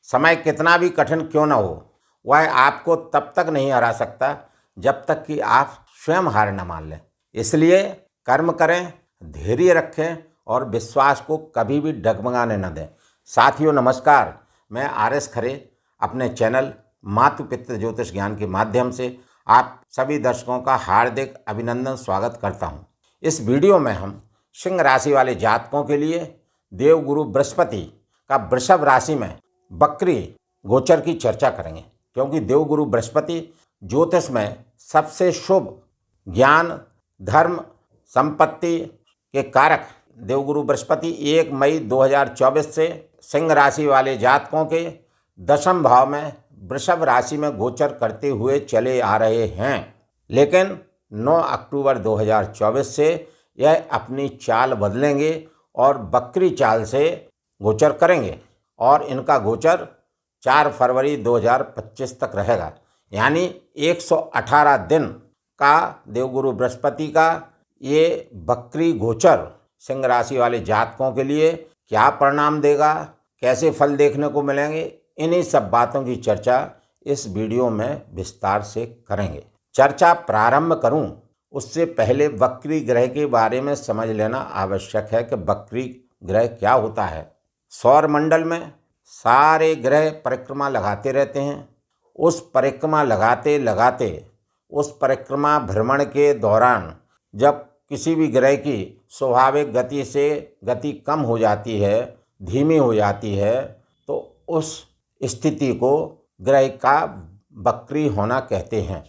समय कितना भी कठिन क्यों न हो, वह आपको तब तक नहीं हरा सकता जब तक कि आप स्वयं हार न मान लें। इसलिए कर्म करें, धैर्य रखें और विश्वास को कभी भी डगमगाने न दें। साथियों नमस्कार, मैं आर.एस. खरे अपने चैनल मातु पितृ ज्योतिष ज्ञान के माध्यम से आप सभी दर्शकों का हार्दिक अभिनंदन स्वागत करता हूं। इस वीडियो में हम सिंह राशि वाले जातकों के लिए देवगुरु बृहस्पति का वृषभ राशि में वक्री गोचर की चर्चा करेंगे, क्योंकि देवगुरु बृहस्पति ज्योतिष में सबसे शुभ, ज्ञान, धर्म, संपत्ति के कारक देवगुरु बृहस्पति 1 मई 2024 से सिंह राशि वाले जातकों के दशम भाव में वृषभ राशि में गोचर करते हुए चले आ रहे हैं। लेकिन 9 अक्टूबर 2024 से यह अपनी चाल बदलेंगे और वक्री चाल से गोचर करेंगे और इनका गोचर 4 फरवरी 2025 तक रहेगा। यानी 118 दिन का देवगुरु बृहस्पति का ये वक्री गोचर सिंह राशि वाले जातकों के लिए क्या परिणाम देगा, कैसे फल देखने को मिलेंगे, इन्हीं सब बातों की चर्चा इस वीडियो में विस्तार से करेंगे। चर्चा प्रारंभ करूं उससे पहले वक्री ग्रह के बारे में समझ लेना आवश्यक है कि वक्री ग्रह क्या होता है। सौर मंडल में सारे ग्रह परिक्रमा लगाते रहते हैं। उस परिक्रमा लगाते लगाते उस परिक्रमा भ्रमण के दौरान जब किसी भी ग्रह की स्वाभाविक गति से गति कम हो जाती है, धीमी हो जाती है, तो उस स्थिति को ग्रह का वक्री होना कहते हैं।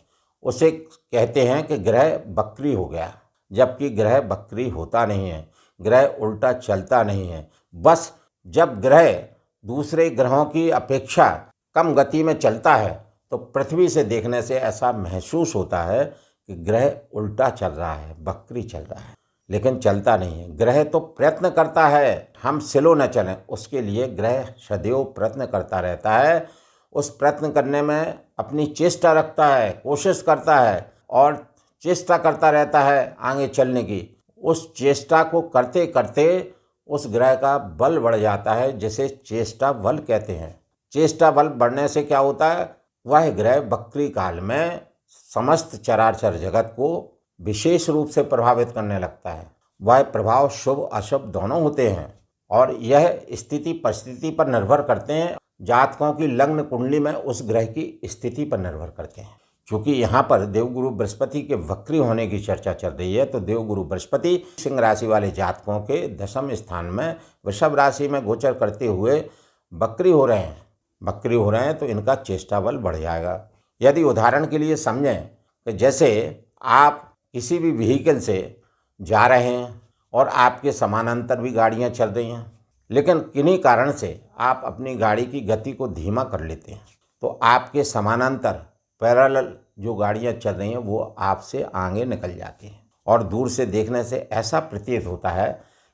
उसे कहते हैं कि ग्रह वक्री हो गया, जबकि ग्रह वक्री होता नहीं है, ग्रह उल्टा चलता नहीं है। बस जब ग्रह दूसरे ग्रहों की अपेक्षा कम गति में चलता है तो पृथ्वी से देखने से ऐसा महसूस होता है कि ग्रह उल्टा चल रहा है, वक्री चल रहा है, लेकिन चलता नहीं है। ग्रह तो प्रयत्न करता है हम स्लो न चलें, उसके लिए ग्रह सदैव प्रयत्न करता रहता है। उस प्रयत्न करने में अपनी चेष्टा रखता है, कोशिश करता है और चेष्टा करता रहता है आगे चलने की। उस चेष्टा को करते करते उस ग्रह का बल बढ़ जाता है, जिसे चेष्टा बल कहते हैं। चेष्टा बल बढ़ने से क्या होता है, वह ग्रह वक्री काल में समस्त चराचर जगत को विशेष रूप से प्रभावित करने लगता है। वह प्रभाव शुभ अशुभ दोनों होते हैं और यह स्थिति परिस्थिति पर निर्भर करते हैं। जातकों की लग्न कुंडली में उस ग्रह की स्थिति पर निर्भर करते हैं। क्योंकि यहाँ पर देवगुरु बृहस्पति के वक्री होने की चर्चा चल रही है, तो देवगुरु बृहस्पति सिंह राशि वाले जातकों के दशम स्थान में वृषभ राशि में गोचर करते हुए वक्री हो रहे हैं तो इनका चेष्टा बल बढ़ जाएगा। यदि उदाहरण के लिए समझें कि जैसे आप किसी भी व्हीकल से जा रहे हैं और आपके समानांतर भी गाड़ियाँ चल रही हैं, लेकिन किन्हीं कारण से आप अपनी गाड़ी की गति को धीमा कर लेते हैं, तो आपके समानांतर पैरेलल जो गाड़ियां चल रही हैं वो आपसे आगे निकल जाती हैं और दूर से देखने से ऐसा प्रतीत होता है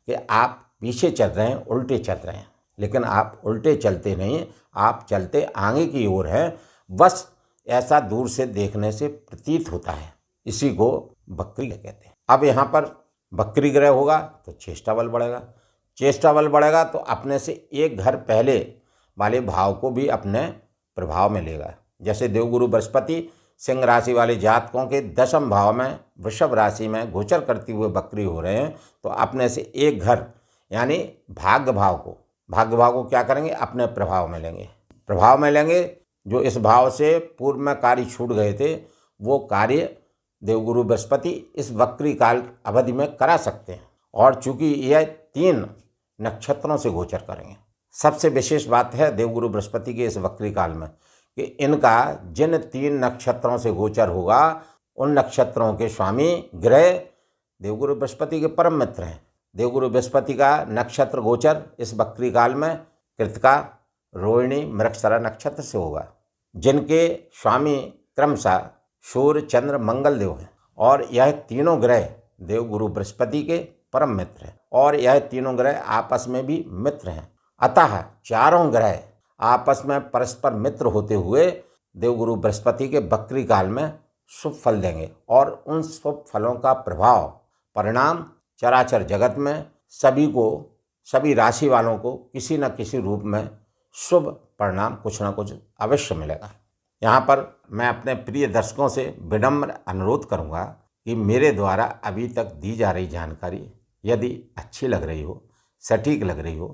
कि आप पीछे चल रहे हैं, उल्टे चल रहे हैं, लेकिन आप उल्टे चलते नहीं, आप चलते आगे की ओर हैं। बस ऐसा दूर से देखने से प्रतीत होता है। इसी को वक्री कहते हैं। अब यहाँ पर वक्री ग्रह होगा तो चेष्टा बल बढ़ेगा। चेष्टा बल बढ़ेगा तो अपने से एक घर पहले वाले भाव को भी अपने प्रभाव में लेगा। जैसे देवगुरु बृहस्पति सिंह राशि वाले जातकों के दशम भाव में वृषभ राशि में गोचर करते हुए वक्री हो रहे हैं, तो अपने से एक घर यानी भाग्य भाव को क्या करेंगे, अपने प्रभाव में लेंगे। जो इस भाव से पूर्व में कार्य छूट गए थे वो कार्य देवगुरु बृहस्पति इस वक्री काल अवधि में करा सकते हैं। और चूंकि यह 3 नक्षत्रों से गोचर करेंगे, सबसे विशेष बात है देवगुरु बृहस्पति के इस वक्री काल में कि इनका जिन 3 नक्षत्रों से गोचर होगा उन नक्षत्रों के स्वामी ग्रह देवगुरु बृहस्पति के परम मित्र हैं। देवगुरु बृहस्पति का नक्षत्र गोचर इस वक्री काल में कृतिका, रोहिणी, मृगशिरा नक्षत्र से होगा, जिनके स्वामी क्रमशः सूर्य, चंद्र, मंगल देव हैं। और यह तीनों ग्रह देवगुरु बृहस्पति के परम मित्र हैं और यह तीनों ग्रह आपस में भी मित्र हैं। अतः चारों ग्रह आपस में परस्पर मित्र होते हुए देवगुरु बृहस्पति के वक्री काल में शुभ फल देंगे और उन शुभ फलों का प्रभाव परिणाम चराचर जगत में सभी राशि वालों को किसी न किसी रूप में शुभ परिणाम कुछ ना कुछ अवश्य मिलेगा। यहाँ पर मैं अपने प्रिय दर्शकों से विनम्र अनुरोध करूँगा कि मेरे द्वारा अभी तक दी जा रही जानकारी यदि अच्छी लग रही हो, सटीक लग रही हो,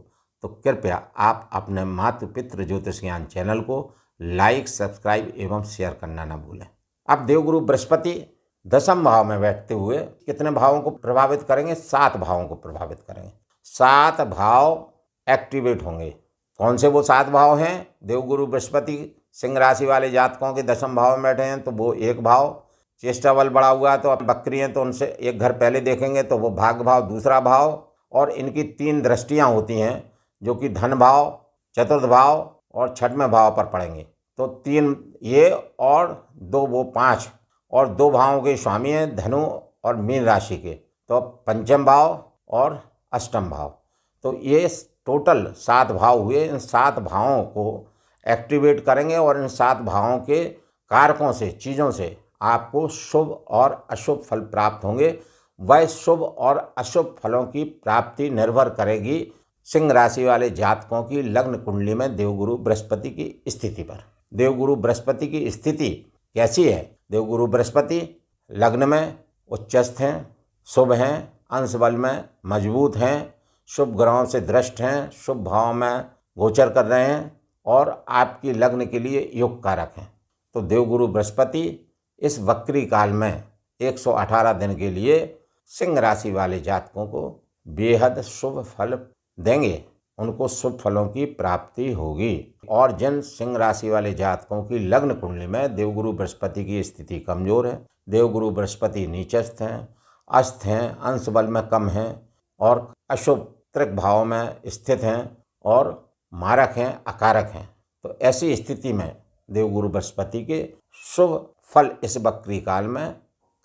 तो कृपया आप अपने मातृ पितृ ज्योतिष ज्ञान चैनल को लाइक, सब्सक्राइब एवं शेयर करना न भूलें। अब देवगुरु बृहस्पति दशम भाव में बैठते हुए कितने भावों को प्रभावित करेंगे? 7 भावों को प्रभावित करेंगे। 7 भाव एक्टिवेट होंगे। कौन से वो 7 भाव हैं? देवगुरु बृहस्पति सिंह राशि वाले जातकों के दशम भाव में बैठे हैं तो वो एक भाव, चेष्टा बल बढ़ा हुआ है तो अब बकरी हैं तो उनसे एक घर पहले देखेंगे तो वो भाग्य भाव दूसरा भाव, और इनकी 3 दृष्टियां होती हैं जो कि धन भाव, चतुर्थ भाव और छठवें भाव पर पड़ेंगे। तो 3 ये और 2 वो 5, और 2 भावों के स्वामी हैं धनु और मीन राशि के, तो पंचम भाव और अष्टम भाव। तो ये टोटल 7 भाव हुए। इन 7 भावों को एक्टिवेट करेंगे और इन 7 भावों के कारकों से, चीज़ों से आपको शुभ और अशुभ फल प्राप्त होंगे। वह शुभ और अशुभ फलों की प्राप्ति निर्भर करेगी सिंह राशि वाले जातकों की लग्न कुंडली में देवगुरु बृहस्पति की स्थिति पर। देवगुरु बृहस्पति की स्थिति कैसी है? देवगुरु बृहस्पति लग्न में उच्चस्थ हैं, शुभ हैं, अंश बल में मजबूत हैं, शुभ ग्रहों से दृष्ट हैं, शुभ भाव में गोचर कर रहे हैं और आपकी लग्न के लिए योग कारक हैं। तो देवगुरु बृहस्पति इस वक्री काल में 118 दिन के लिए सिंह राशि वाले जातकों को बेहद शुभ फल देंगे। उनको शुभ फलों की प्राप्ति होगी। और जिन सिंह राशि वाले जातकों की लग्न कुंडली में देवगुरु बृहस्पति की स्थिति कमजोर है, देवगुरु बृहस्पति नीचस्थ हैं, अस्त हैं, अंश बल में कम हैं और अशुभ त्रिक भाव में स्थित हैं और मारक हैं, अकारक हैं, तो ऐसी स्थिति में देवगुरु बृहस्पति के शुभ फल इस वक्री काल में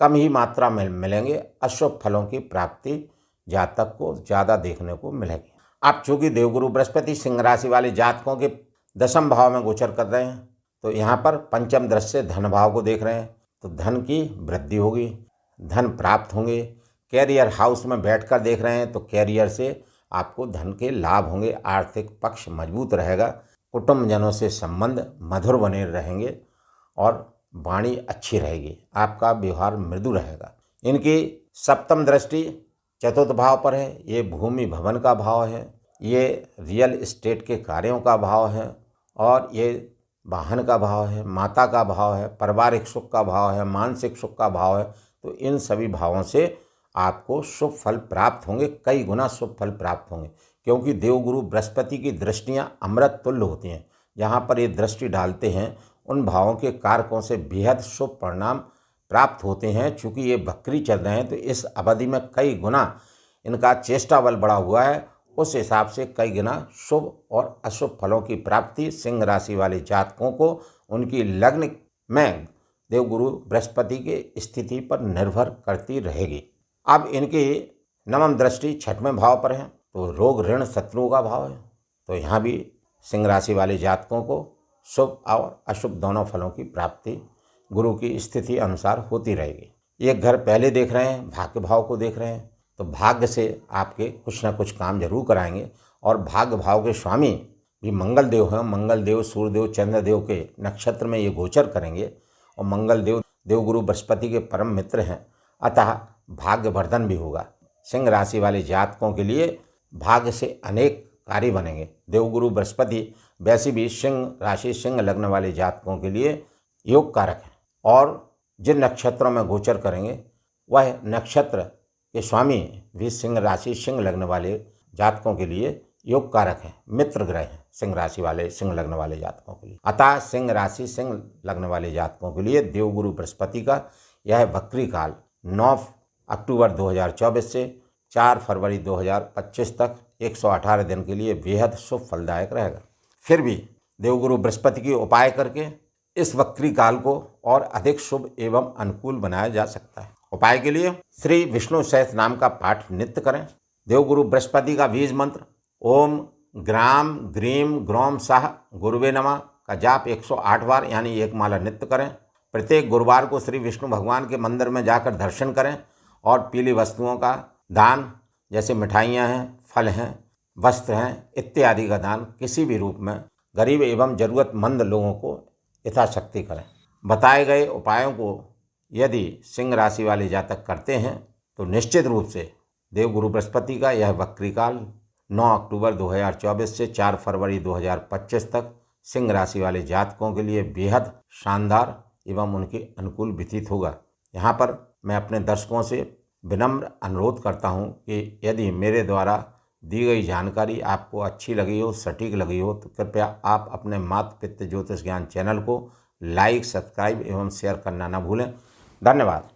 कम ही मात्रा में मिलेंगे। अशुभ फलों की प्राप्ति जातक को ज़्यादा देखने को मिलेगी। अब चूँकि देवगुरु बृहस्पति सिंह राशि वाले जातकों के दशम भाव में गोचर कर रहे हैं तो यहाँ पर पंचम दृष्टि से धन भाव को देख रहे हैं, तो धन की वृद्धि होगी, धन प्राप्त होंगे। कैरियर हाउस में बैठकर देख रहे हैं तो कैरियर से आपको धन के लाभ होंगे, आर्थिक पक्ष मजबूत रहेगा, कुटुंबजनों से संबंध मधुर बने रहेंगे और वाणी अच्छी रहेगी, आपका व्यवहार मृदु रहेगा। इनकी सप्तम दृष्टि चतुर्थ भाव पर है। ये भूमि भवन का भाव है, ये रियल एस्टेट के कार्यों का भाव है और ये वाहन का भाव है, माता का भाव है, पारिवारिक सुख का भाव है, मानसिक सुख का भाव है। तो इन सभी भावों से आपको शुभ फल प्राप्त होंगे, कई गुना शुभ फल प्राप्त होंगे, क्योंकि देवगुरु बृहस्पति की दृष्टियां अमृत तुल्य होती हैं। जहाँ पर ये दृष्टि डालते हैं उन भावों के कारकों से बेहद शुभ परिणाम प्राप्त होते हैं। चूँकि ये वक्री चल रहे हैं तो इस अवधि में कई गुना इनका चेष्टा बल बढ़ा हुआ है, उस हिसाब से कई गुना शुभ और अशुभ फलों की प्राप्ति सिंह राशि वाले जातकों को उनकी लग्न में देवगुरु बृहस्पति के स्थिति पर निर्भर करती रहेगी। अब इनकी नवम दृष्टि छठवें भाव पर है तो रोग ऋण शत्रुओं का भाव है, तो यहाँ भी सिंह राशि वाले जातकों को शुभ और अशुभ दोनों फलों की प्राप्ति गुरु की स्थिति अनुसार होती रहेगी। एक घर पहले देख रहे हैं, भाग्य भाव को देख रहे हैं, तो भाग्य से आपके कुछ ना कुछ काम जरूर कराएंगे। और भाग्य भाव के स्वामी भी मंगल देव हैं। मंगल देव सूर्यदेव चंद्रदेव के नक्षत्र में ये गोचर करेंगे और मंगल देव देवगुरु बृहस्पति के परम मित्र हैं, अतः भाग्यवर्धन भी होगा। सिंह राशि वाले जातकों के लिए भाग्य से अनेक कार्य बनेंगे। देवगुरु बृहस्पति वैसे भी सिंह राशि सिंह लग्न वाले जातकों के लिए योग कारक है और जिन नक्षत्रों में गोचर करेंगे वह नक्षत्र के स्वामी भी सिंह राशि सिंह लग्न वाले जातकों के लिए योग कारक हैं, मित्र ग्रह हैं सिंह राशि वाले सिंह लग्न वाले जातकों के लिए। अतः सिंह राशि सिंह लग्न वाले जातकों के लिए देवगुरु बृहस्पति का यह वक्री काल 9 अक्टूबर 2024 से 4 फरवरी 2025 तक 118 दिन के लिए बेहद शुभ फलदायक रहेगा। फिर भी देवगुरु बृहस्पति की उपाय करके इस वक्री काल को और अधिक शुभ एवं अनुकूल बनाया जा सकता है। उपाय के लिए श्री विष्णु सहस्त्र नाम का पाठ नित्य करें। देवगुरु बृहस्पति का बीज मंत्र ओम ग्राम ग्रीम ग्रोम साह गुरुवे नमः का जाप 108 बार यानी 1 माला नित्य करें। प्रत्येक गुरुवार को श्री विष्णु भगवान के मंदिर में जाकर दर्शन करें और पीली वस्तुओं का दान, जैसे मिठाइयाँ हैं, फल हैं, वस्त्र हैं इत्यादि का दान किसी भी रूप में गरीब एवं ज़रूरतमंद लोगों को यथाशक्ति करें। बताए गए उपायों को यदि सिंह राशि वाले जातक करते हैं तो निश्चित रूप से देवगुरु बृहस्पति का यह वक्रीकाल 9 अक्टूबर 2024 से 4 फरवरी 2025 तक सिंह राशि वाले जातकों के लिए बेहद शानदार एवं उनके अनुकूल व्यतीत होगा। यहाँ पर मैं अपने दर्शकों से विनम्र अनुरोध करता हूँ कि यदि मेरे द्वारा दी गई जानकारी आपको अच्छी लगी हो, सटीक लगी हो, तो कृपया आप अपने मात पित्त ज्योतिष ज्ञान चैनल को लाइक, सब्सक्राइब एवं शेयर करना न भूलें। धन्यवाद।